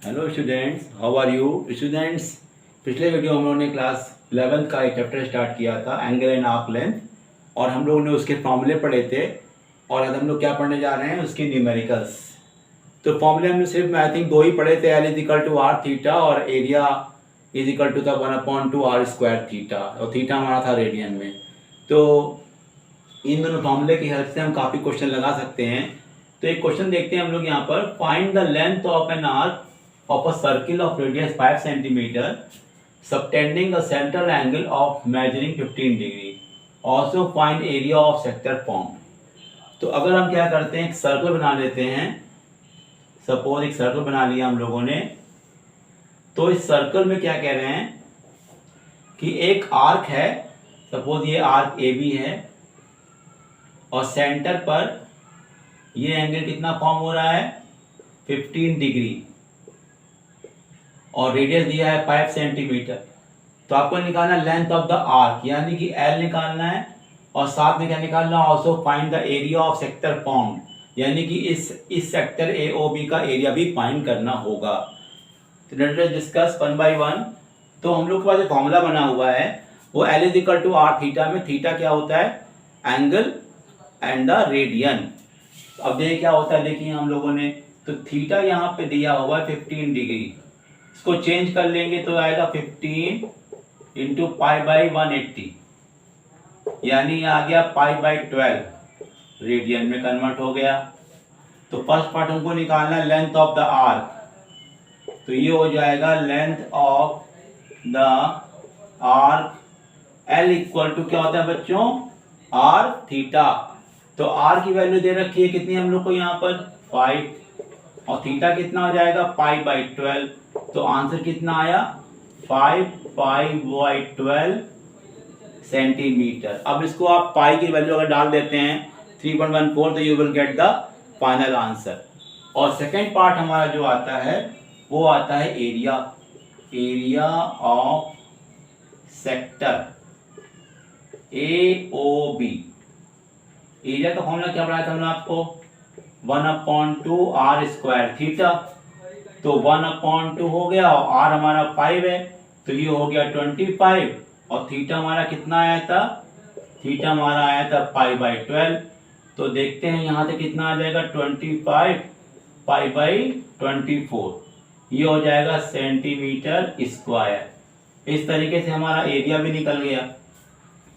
Hello students, how are you students. पिछले video हम लोगों ने क्लास 11th का एक चैप्टर स्टार्ट किया था, एंगल एंड आर्क लेंथ, और हम लोगों ने उसके फॉर्मूले पढ़े थे। और आज हम लोग क्या पढ़ने जा रहे हैं, उसके न्यूमेरिकल्स। तो फॉर्मूले हमने सिर्फ आई थिंक दो ही पढ़े थे, L is equal to are theta और area is equal to the 1/2 R square theta, और थीटा हमारा था रेडियन में। तो इन दोनों फॉर्मूले की हेल्प से हम काफ़ी क्वेश्चन लगा सकते हैं। तो एक क्वेश्चन देखते हैं हम लोग यहाँ पर। Find the length of an arc of a circle of radius 5 centimeter subtending a central angle of measuring 15 degree. Also find area of sector formed. तो अगर हम क्या करते हैं, एक सर्कल बना लेते हैं। सपोज एक सर्कल बना लिया हम लोगों ने। तो इस सर्कल में क्या कह रहे हैं कि एक आर्क है। सपोज ये आर्क ए बी है और सेंटर पर ये एंगल कितना फॉर्म हो रहा है, 15 डिग्री, और रेडियस दिया है 5 सेंटीमीटर। तो आपको निकालना लेंथ ऑफ द आर्क, यानी कि एल निकालना है, और साथ में क्या निकालना, also find the area of sector formed, यानी कि इस सेक्टर ए ओ बी का एरिया भी फाइंड करना होगा। तो late us discuss one by one. तो हम लोग के पास जो फॉर्मूला बना हुआ है वो L is equal to are theta, में थीटा क्या होता है, एंगल एंड द रेडियन। अब देखिए क्या होता है, देखिए हम लोगों ने तो थीटा यहाँ पे दिया हुआ है 15 डिग्री। इसको चेंज कर लेंगे तो आएगा 15 इंटू पाई बाई 180, यानी आ गया पाई बाई 12, रेडियन में कन्वर्ट हो गया। तो फर्स्ट पार्ट हमको निकालना है लेंथ ऑफ द आर्क। तो ये हो जाएगा length of the arc, L equal to क्या होता है बच्चों, आर थीटा। तो आर की वैल्यू दे रखी है कितनी हम लोग को यहाँ पर, 5, और थीटा कितना हो जाएगा, पाई बाई 12। तो आंसर कितना आया, 5 पाई बाई 12 सेंटीमीटर। अब इसको आप पाई की वैल्यू अगर डाल देते हैं 3.14, तो you will get the final answer. और सेकेंड पार्ट हमारा जो आता है वो आता है area, area of sector A O B. Area का फॉर्मूला क्या बनाया था हमने आपको, 1/2 आर स्क्वायर थीटा। तो 1/2 हो गया, और आर हमारा 5 है, तो ये हो गया 25, और थीटा हमारा कितना आया था, थीटा हमारा आया था पाई बाई 12। तो देखते हैं यहाँ से कितना आ जाएगा, 25 पाई बाई 24, ये हो जाएगा सेंटीमीटर स्क्वायर। इस तरीके से हमारा एरिया भी निकल गया।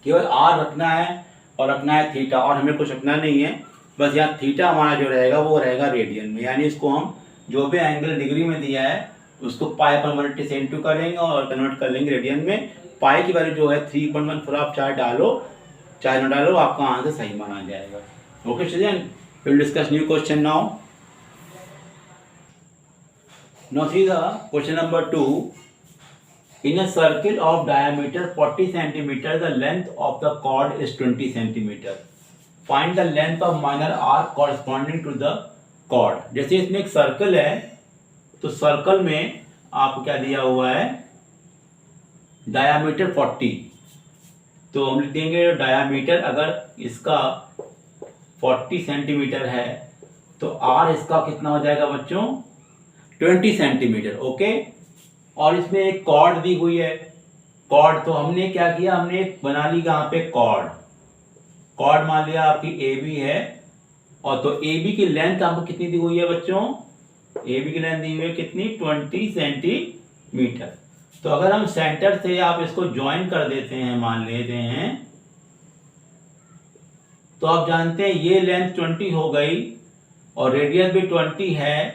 केवल आर रखना है और रखना है थीटा, और हमें कुछ रखना नहीं है। बस यहाँ थीटा हमारा जो रहेगा वो रहेगा रेडियन में, यानी इसको हम जो भी एंगल डिग्री में दिया है उसको पाई पर 180 से इंटू करेंगे और कन्वर्ट कर लेंगे रेडियन में। पाई की वैल्यू जो है 3.14, आप चाहे डालो चाहे न डालो, आपका आंसर सही माना जाएगा। Okay student, will discuss new question now. Now see the question number 2। In a circle of diameter 40 centimeter, the length of the chord is 20 centimeter. Find the length of minor arc corresponding to the chord. जैसे इसमें एक circle है, तो circle में आपको क्या दिया हुआ है, डायामीटर 40। तो हम लिख देंगे डायामीटर अगर इसका 40 सेंटीमीटर है, तो आर इसका कितना हो जाएगा बच्चों, 20 सेंटीमीटर। ओके, और इसमें एक कॉर्ड दी हुई है, कॉर्ड। तो हमने क्या किया, हमने एक बना ली यहाँ पे कॉर्ड। कॉर्ड मान लिया आपकी ए बी है, और तो ए बी की लेंथ आपको कितनी दी हुई है बच्चों, ए बी की लेंथ दी हुई है कितनी, 20 सेंटीमीटर। तो अगर हम सेंटर से आप इसको ज्वाइन कर देते हैं, मान लेते हैं, तो आप जानते हैं ये लेंथ 20 हो गई, और रेडियस भी 20 है,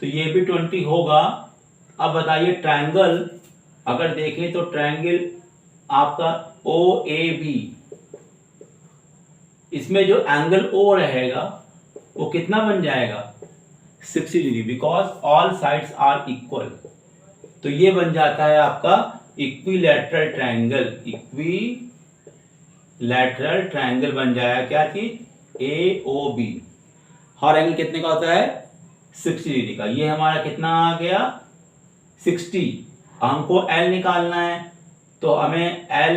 तो ये भी 20 होगा। अब बताइए ट्रायंगल अगर देखें तो ट्रायंगल आपका ओ ए बी, इसमें जो एंगल ओ रहेगा वो कितना बन जाएगा, 60 degree, because all sides are equal. तो ये बन जाता है आपका इक्विलैटरल ट्रायंगल। इक्विलैटरल ट्रायंगल बन जाएगा क्या चीज, ए ओ बी। हर एंगल कितने का होता है, 60 डिग्री का। ये हमारा कितना आ गया, 60। हमको एल निकालना है, तो हमें एल,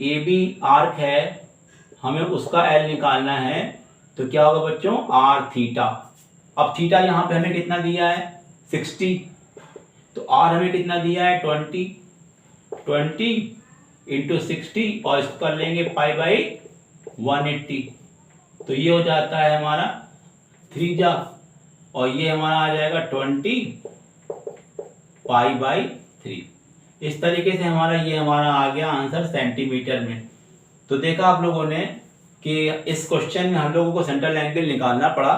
ए बी आर्क है, हमें उसका एल निकालना है। तो क्या होगा बच्चों, आर थीटा। अब थीटा यहाँ पे हमें कितना दिया है, 60, तो आर हमें कितना दिया है 20 इंटू 60 और इसको कर लेंगे पाई बाई 180, तो ये हो जाता है हमारा 3 जा, और ये हमारा आ जाएगा 20 पाई बाई 3। इस तरीके से हमारा ये हमारा आ गया आंसर सेंटीमीटर में। तो देखा आप लोगों ने कि इस क्वेश्चन में हम लोगों को सेंट्रल एंगल निकालना पड़ा,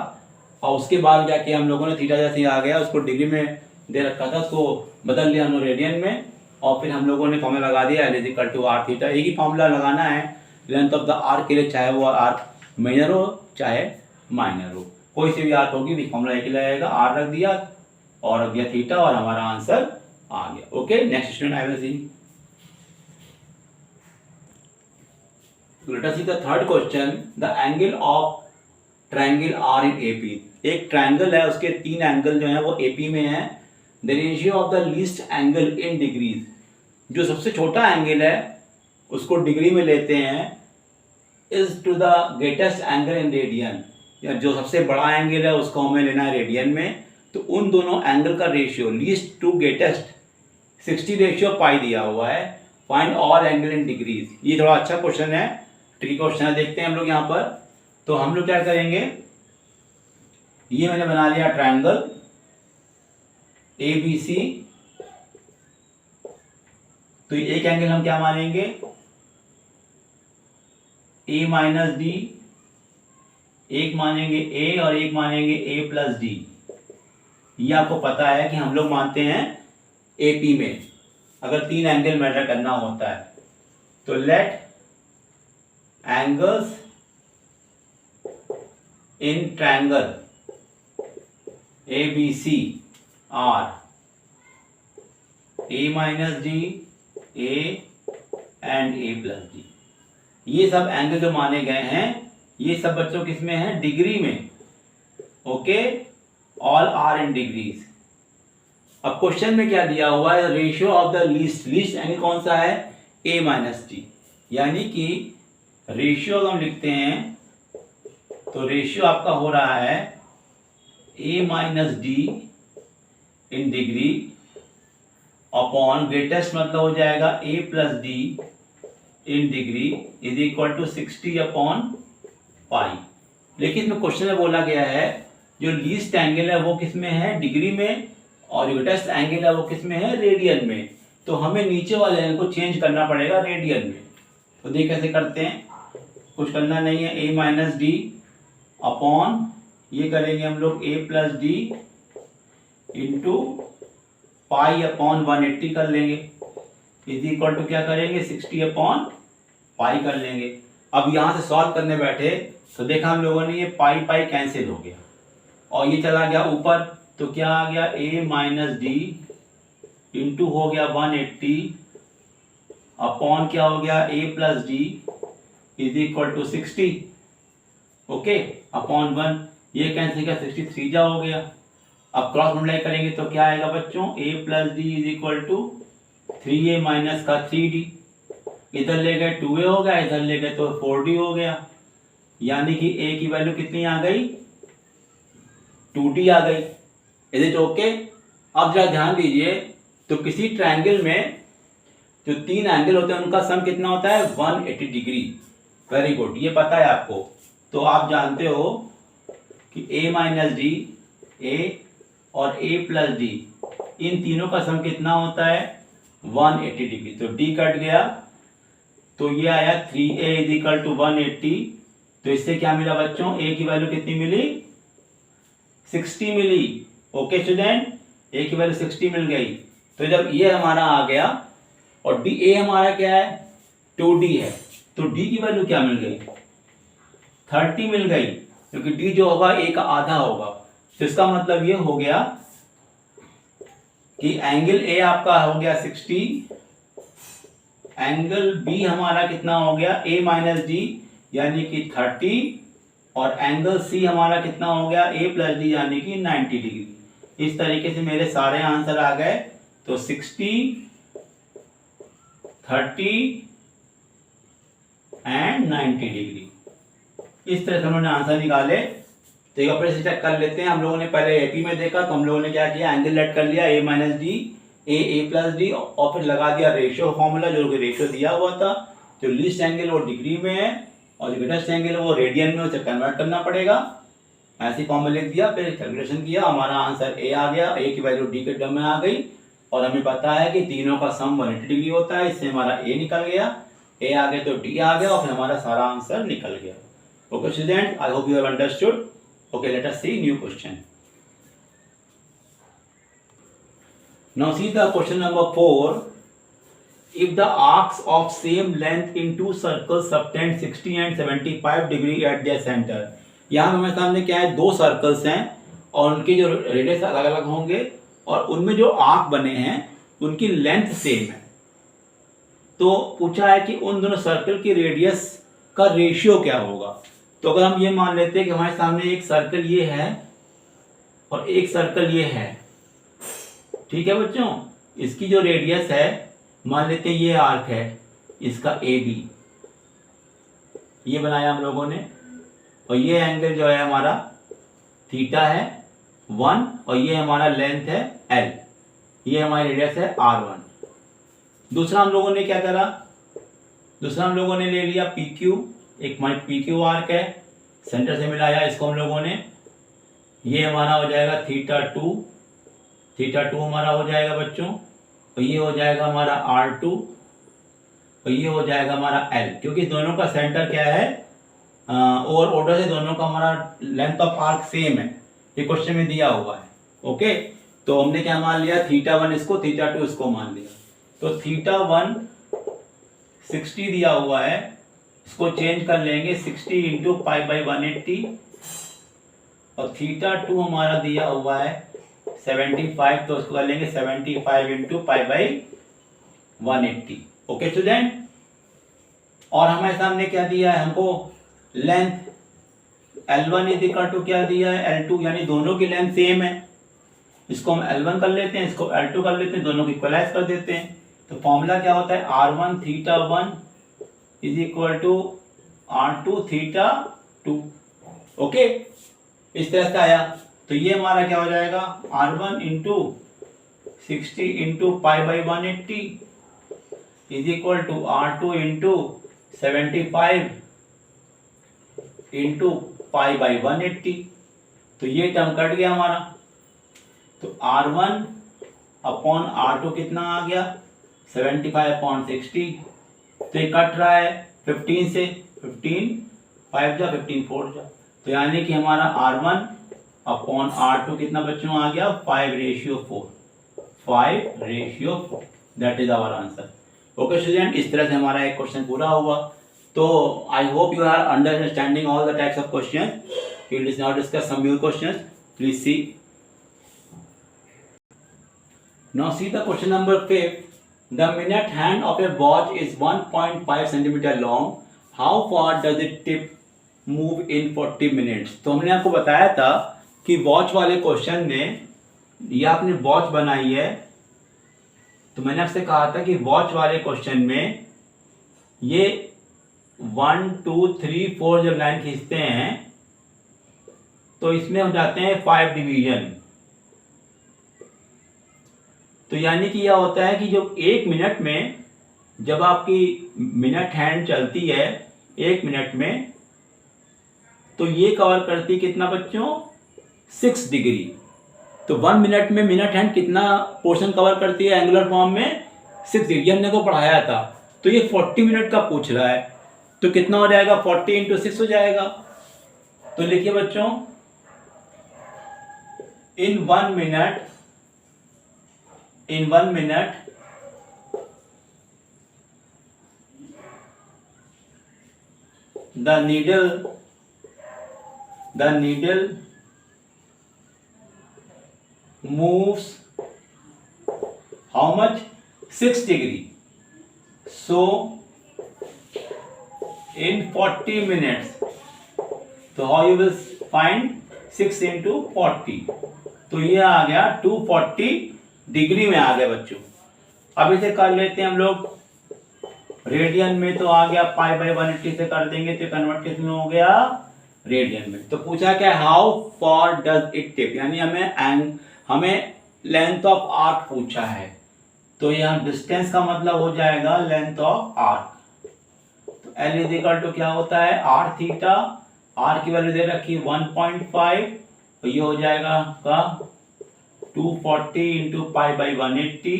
और उसके बाद जाके हम लोगों ने थीटा जैसे आ गया उसको डिग्री में दे रखा था, उसको बदल लिया हम लोग रेडियन में, और फिर हम लोगों ने फॉर्मूला लगा दिया L equal to are theta. एक ही फॉर्मूला लगाना है लेंथ ऑफ द आर्क के लिए, चाहे वो आर्क मेजर हो चाहे माइनर हो, कोई सी भी आर्क होगी फॉर्मूला एक ही लगेगा, आर रख दिया और रख दिया थीटा, और हमारा आंसर आ गया। Okay, next student I will see. Let us see the third question. The angle of triangle R in AP. एक ट्रायंगल है, उसके 3 एंगल जो हैं वो AP में है। The ratio of the least angle in degrees. जो सबसे छोटा एंगल है उसको डिग्री में लेते हैं, is to the greatest angle in radian. या जो सबसे बड़ा एंगल है उसको हमें लेना है रेडियन में। तो उन दोनों एंगल का ratio least to greatest 60 ratio pi दिया हुआ है। Find all angle in degrees. ये थोड़ा अच्छा क्वेश्चन है, ट्रिकी क्वेश्चन है, देखते हैं हम लोग यहाँ पर। तो हम लोग क्या करेंगे, ये मैंने बना लिया ट्रायंगल ABC। तो एक एंगल हम क्या मानेंगे A माइनस डी, एक मानेंगे A और एक मानेंगे A प्लस डी। ये आपको पता है कि हम लोग मानते हैं AP में अगर 3 एंगल मेजर करना होता है। तो let angles in triangle ABC are A minus d, A and A plus d. ये सब एंगल जो माने गए हैं ये सब बच्चों किस में है, डिग्री में। Okay, all are in degrees. अब क्वेश्चन में क्या दिया हुआ है, ratio of the least. Least angle कौन सा है, A माइनस डी, यानी कि रेशियो हम लिखते हैं तो रेशियो आपका हो रहा है A minus d in degree upon greatest मतलब हो जाएगा A plus d in degree is equal to 60 upon pi. लेकिन इसमें क्वेश्चन में बोला गया है जो लीस्ट एंगल है वो किस में है, डिग्री में, और ग्रेटेस्ट एंगल है वो किस में है, रेडियन में। तो हमें नीचे वाले एंगल को चेंज करना पड़ेगा रेडियन में। तो देख कैसे करते हैं, कुछ करना नहीं है, A माइनस डी अपॉन ये करेंगे हम लोग A plus D into pi upon 180 कर लेंगे इज इक्वल टू क्या करेंगे 60 अपॉन पाई कर लेंगे। अब यहाँ से सॉल्व करने बैठे तो देखा हम लोगों ने ये पाई पाई कैंसिल हो गया और ये चला गया ऊपर, तो क्या आ गया A माइनस डी इंटू हो गया 180 अपॉन क्या हो गया A plus d is equal to 60। Okay, upon 1 ये कैंसिल किया 63 जा हो गया। अब क्रॉस मल्टीप्लाई करेंगे तो क्या आएगा बच्चों, A plus d is equal to 3A minus का 3D। इधर ले गए 2A हो गया, इधर ले गए तो 4D हो गया, यानी कि A की वैल्यू कितनी आ गई, 2D आ गई। Is it okay. अब जरा ध्यान दीजिए, तो किसी ट्रायंगल में जो 3 एंगल होते हैं उनका सम कितना होता है, 180 डिग्री। वेरी गुड, ये पता है आपको। तो आप जानते हो कि A माइनस डी, A और A प्लस डी, इन तीनों का सम कितना होता है, 180 डिग्री। तो D कट गया तो ये आया 3A इज इक्वल टू 180। तो इससे क्या मिला बच्चों, A की वैल्यू कितनी मिली, 60 मिली। ओके स्टूडेंट, A की वैल्यू 60 मिल गई। तो जब ये हमारा आ गया और D A हमारा क्या है, 2D है, तो D की वैल्यू क्या मिल गई, 30 मिल गई, क्योंकि D जो होगा A का आधा होगा। तो इसका मतलब ये हो गया कि एंगल A आपका हो गया 60, एंगल B हमारा कितना हो गया A माइनस डी यानी कि 30, और एंगल C हमारा कितना हो गया A प्लस डी यानी कि 90 डिग्री। इस तरीके से मेरे सारे आंसर आ गए। तो 60, 30 एंड 90 डिग्री, इस तरह से उन्होंने आंसर निकाले तो एक बार फिर से चेक कर लेते हैं। हम लोगों ने पहले एपी में देखा तो हम लोगों ने क्या किया, एंगल लेट कर लिया a minus D, A plus D, और फिर लगा दिया रेशियो फॉर्मूला, जो कि रेशियो दिया हुआ था। जो लीस्ट एंगल वो डिग्री में है और जो ग्रेटेस्ट एंगल है वो रेडियन में, उसे कन्वर्ट करना पड़ेगा। ऐसे फॉर्मूला लिख दिया, फिर कैलकुलेशन किया, हमारा आंसर ए आ गया। ए की वैल्यू डी के टर्म में आ गई और हमें पता है कि तीनों का सम 180 डिग्री होता है, इससे हमारा ए निकल गया, ए आ गया तो डी आ गया और फिर हमारा सारा आंसर निकल गया। Okay student, I hope you have understood. Okay, let us see new question. Now see the question number 4. If the arcs of same length in two circles subtend 60 and 75 degree at their center. यहाँ हमारे सामने क्या है, दो circles हैं और उनके जो रेडियस अलग अलग होंगे और उनमें जो आर्क बने हैं उनकी लेंथ सेम है। तो पूछा है कि उन दोनों सर्कल की रेडियस का रेशियो क्या होगा। तो अगर हम ये मान लेते हैं कि हमारे सामने एक सर्कल ये है और एक सर्कल ये है, ठीक है बच्चों, इसकी जो रेडियस है मान लेते हैं ये आर्क है, इसका ए बी, ये बनाया हम लोगों ने, और ये एंगल जो है हमारा थीटा है 1 और ये हमारा लेंथ है एल, ये हमारी रेडियस है r1। दूसरा हम लोगों ने क्या करा, दूसरा हम लोगों ने ले लिया पी क्यू, एक हमारी पी क्यू आर्क है, सेंटर से मिलाया इसको हम लोगों ने, ये हमारा हो जाएगा थीटा टू हमारा हो जाएगा बच्चों, और ये हो जाएगा हमारा r2 और ये हो जाएगा हमारा l, क्योंकि दोनों का सेंटर क्या है, और ऑर्डर से दोनों का हमारा लेंथ ऑफ आर्क सेम है, ये क्वेश्चन में दिया हुआ है। ओके, तो हमने क्या मान लिया, θ1 इसको, θ2 इसको मान लिया। तो θ1 60 दिया हुआ है, इसको चेंज कर लेंगे 60 इंटू पाई बाई 180, और θ2 हमारा दिया हुआ है 75, तो उसको कर लेंगे 75 into pi by 180। Okay student, और हमारे सामने क्या दिया है, हमको length L1 is equal to क्या दिया है, L2, यानी दोनों की लेंथ सेम है। इसको हम L1 कर लेते हैं, इसको L2 कर लेते हैं, दोनों को इक्वलाइज कर देते हैं। तो फॉर्मूला क्या होता है, r1 θ1 is equal to r2 θ2। Okay, इस तरह से आया। तो ये हमारा क्या हो जाएगा, r1 into 60 into pi by 180 is equal to r2 into 75 into pi by 180। तो ये टर्म कट गया हमारा, तो r1 अपॉन r2 कितना आ गया, 75 अपॉन 60। तो ये कट रहा है 15 से, 15 5 जा 15 4 जा, तो यानी कि हमारा r1 अपॉन r2 कितना बच्चों आ गया, 5:4, 5:4। That is our answer. Okay student, इस तरह से हमारा एक क्वेश्चन पूरा हुआ। तो I hope you are understanding all the types of question. We will now discuss some new questions. Please see. Now see the question number 5. The minute hand of a watch is 1.5 centimeter long. How far does it tip move in 40 minutes? तो हमने आपको बताया था कि watch वाले question में, ये आपने वॉच बनाई है, तो मैंने आपसे कहा था कि वॉच वाले क्वेश्चन में ये 1 2 3 4 जब लाइन खींचते हैं तो इसमें हो जाते हैं 5 डिवीजन। तो यानी कि यह होता है कि जो 1 मिनट में, जब आपकी मिनट हैंड चलती है 1 मिनट में, तो ये कवर करती कितना बच्चों, 6 डिग्री। तो 1 मिनट में मिनट हैंड कितना पोर्शन कवर करती है एंगुलर फॉर्म में, 6 डिग्री। हमने को पढ़ाया था। तो ये 40 मिनट का पूछ रहा है, तो कितना हो जाएगा, 40 इंटू 6 हो जाएगा। तो लिखिए बच्चों, इन 1 minute the needle moves how much, 6 degree. So in 40 minutes, तो how you will find 6 into 40, तो ये आ गया 240 डिग्री में आ गया बच्चों। अब इसे कर लेते हैं हम लोग रेडियन में, तो आ गया पाई बाई 180 से कर देंगे तो कन्वर्ट किस में हो गया, रेडियन में। तो पूछा क्या, how for does it tip, यानी हमें लेंथ ऑफ आर्क पूछा है, तो यहाँ डिस्टेंस का मतलब हो जाएगा लेंथ ऑफ आर्क। तो एल इज इक्वल टू क्या होता है, आर थीटा, आर की वैल्यू दे रखी 1.5, तो ये हो जाएगा आपका 240 इंटू पाई बाई 180,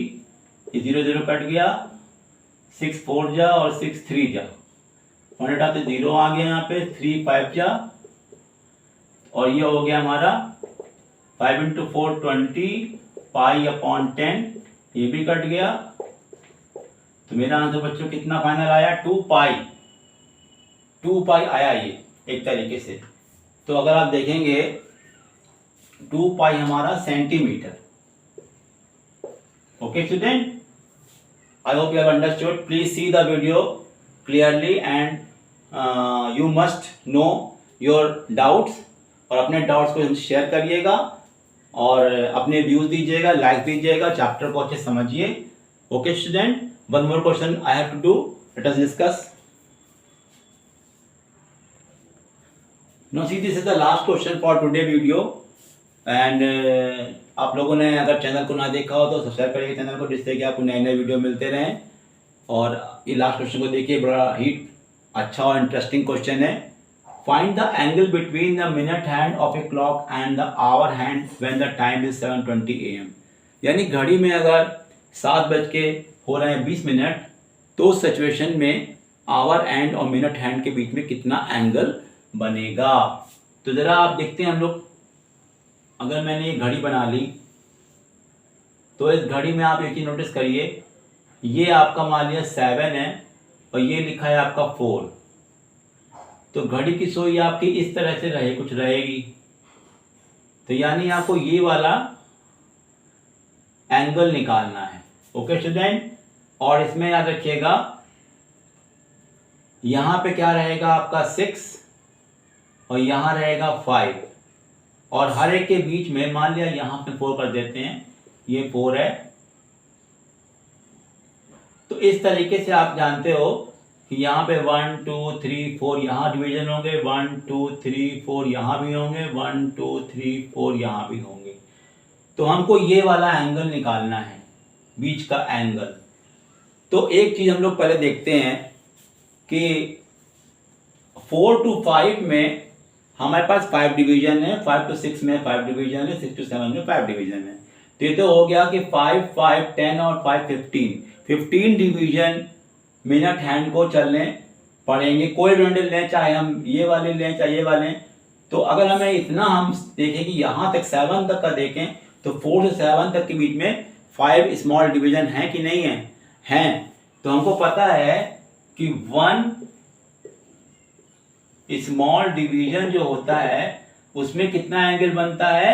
ये 0 0 कट गया, 6 4 जा और 6 3 जा, 1 हटा तो 0 आ गया यहाँ पे, 3 5 जा, और ये हो गया हमारा 5 इंटू 4 20 पाई अपॉन 10, ये भी कट गया। तो मेरा आंसर बच्चों कितना फाइनल आया, 2 पाई आया ये एक तरीके से। तो अगर आप देखेंगे 2 पाई हमारा centimetre. Okay student, I hope you have understood. Please see the video clearly and you must know your doubts, और अपने डाउट्स को हमसे शेयर करिएगा और अपने व्यूज दीजिएगा, लाइक दीजिएगा, चैप्टर को अच्छे समझिए। Okay student, one more question I have to do, let us discuss. No see, this is the last question for today video and आप लोगों ने अगर चैनल को ना देखा हो तो सब्सक्राइब करिए चैनल को, जिससे कि आपको नए नए वीडियो मिलते रहें। और ये लास्ट क्वेश्चन को देखिए, बड़ा ही अच्छा और इंटरेस्टिंग क्वेश्चन है। Find the angle between the minute hand of a clock and the hour hand when the time is 7:20 AM। यानी घड़ी में अगर 7 बज के हो रहे हैं 20 मिनट, तो उस सिचुएशन में आवर हैंड और मिनट हैंड के बीच में कितना एंगल बनेगा। तो ज़रा आप देखते हैं हम लोग, अगर मैंने ये घड़ी बना ली, तो इस घड़ी में आप एक चीज़ नोटिस करिए, ये आपका मान लिया 7 है और ये लिखा है आपका 4। तो घड़ी की सुई आपकी इस तरह से कुछ रहेगी, तो यानी आपको ये वाला एंगल निकालना है। ओके स्टूडेंट, और इसमें याद रखिएगा यहां पे क्या रहेगा आपका 6 और यहां रहेगा 5, और हर एक के बीच में मान लिया यहां पे 4 कर देते हैं, ये 4 है। तो इस तरीके से आप जानते हो कि यहाँ पे 1 2 3 4 यहाँ डिवीजन होंगे, 1 2 3 4 यहाँ भी होंगे, 1 2 3 4 यहाँ भी होंगे। तो हमको ये वाला एंगल निकालना है, बीच का एंगल। तो एक चीज हम लोग पहले देखते हैं कि 4 to 5 में हमारे पास 5 डिवीजन है, 5 to 6 में 5 डिवीजन है, 6 to 7 में 5 डिवीजन है। तो ये तो हो गया कि 5 5 10 और 5 15 डिवीजन मिनट हैंड को चलने पड़ेंगे। कोई बंडल लें, चाहे हम ये वाले लें चाहे ये वाले। तो अगर हमें इतना हम देखें कि यहाँ तक 7 तक का देखें, तो 4 से 7 तक के बीच में 5 स्मॉल डिवीजन हैं कि नहीं है, हैं। तो हमको पता है कि 1 स्मॉल डिवीजन जो होता है उसमें कितना एंगल बनता है,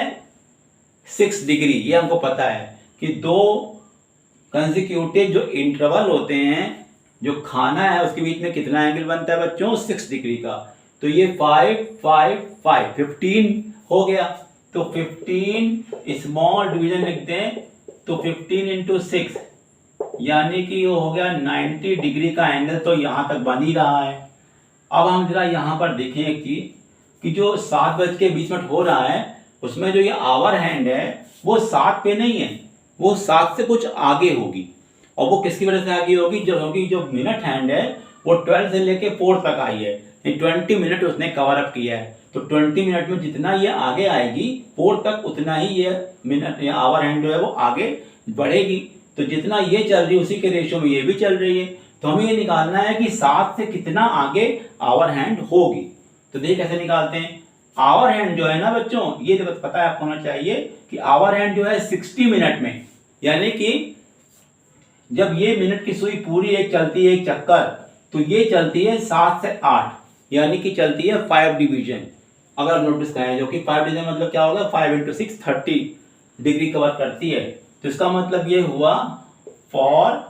6 डिग्री। ये हमको पता है कि 2 कंसेक्यूटिव जो इंटरवल होते हैं, जो खाना है उसके बीच में कितना एंगल बनता है बच्चों, 6 डिग्री का। तो ये 5 5 5 15 हो गया। तो 15 स्मॉल डिवीजन लिखते हैं, तो 15 इंटू 6 यानी कि वो हो गया 90 डिग्री का एंगल, तो यहां तक बन ही रहा है। अब हम जरा यहां पर देखें एक चीज कि जो 7 बज के 20 मिनट हो रहा है उसमें जो ये आवर हैंड है वो 7 पे नहीं है, वो 7 से कुछ आगे होगी। और वो किसकी वजह से आगे होगी, जो मिनट हैंड है वो 12 से लेके 4 तक आई है, 20 मिनट उसने कवर अप किया है। तो 20 मिनट में जितना ये आगे आएगी 4 तक, उतना ही ये मिनट या आवर हैंड जो है वो आगे बढ़ेगी। तो जितना ये चल रही है उसी के रेशियो में ये भी चल रही है। तो हमें ये निकालना है कि 7 से कितना आगे आवर हैंड होगी। तो देखिए कैसे निकालते हैं। आवर हैंड जो है ना बच्चों, ये तो पता है आपको होना चाहिए कि आवर हैंड जो है 60 मिनट में, यानी कि जब ये मिनट की सुई पूरी एक चलती है एक चक्कर, तो ये चलती है 7 से 8, यानी कि चलती है 5 डिवीजन। अगर नोटिस करें, जो कि 5 डिवीजन मतलब क्या होगा, 5 इंटू 6 30 डिग्री कवर करती है। तो इसका मतलब ये हुआ फॉर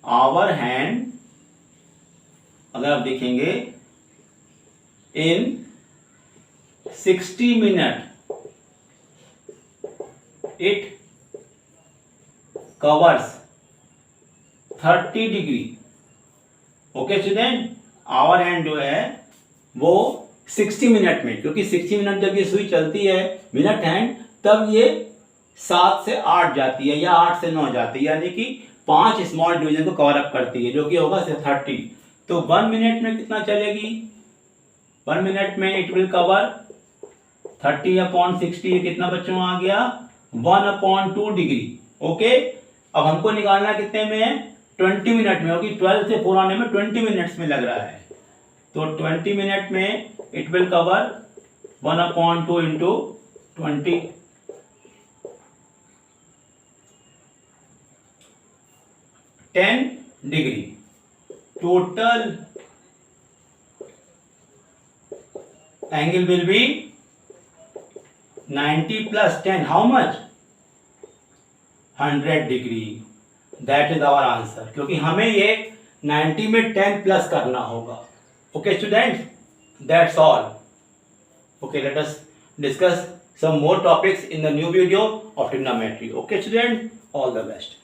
आवर हैंड, अगर आप देखेंगे in 60 minute it covers 30 degree. Okay student, hour hand जो है वो 60 मिनट में, क्योंकि 60 मिनट जब ये सुई चलती है मिनट हैंड, तब ये 7 से 8 जाती है या 8 से 9 जाती है, यानी कि 5 स्मॉल डिवीजन को कवर अप करती है, जो कि होगा 30। तो 1 मिनट में कितना चलेगी? 1 मिनट में इट विल कवर 30/60। कितना बच्चों आ गया? 1/2 डिग्री। ओके, अब हमको निकालना कितने में? 20 मिनट में, क्योंकि 12 से 4 आने में 20 मिनट्स में लग रहा है। तो 20 मिनट में it will cover 1/2 into 20, 10 degree. Total angle will be 90 + 10, how much? 100 degree. That is our answer, क्योंकि हमें ये 90 में 10 प्लस करना होगा। Okay students, that's all. Okay, let us discuss some more topics in the new video of trigonometry. Okay students, all the best.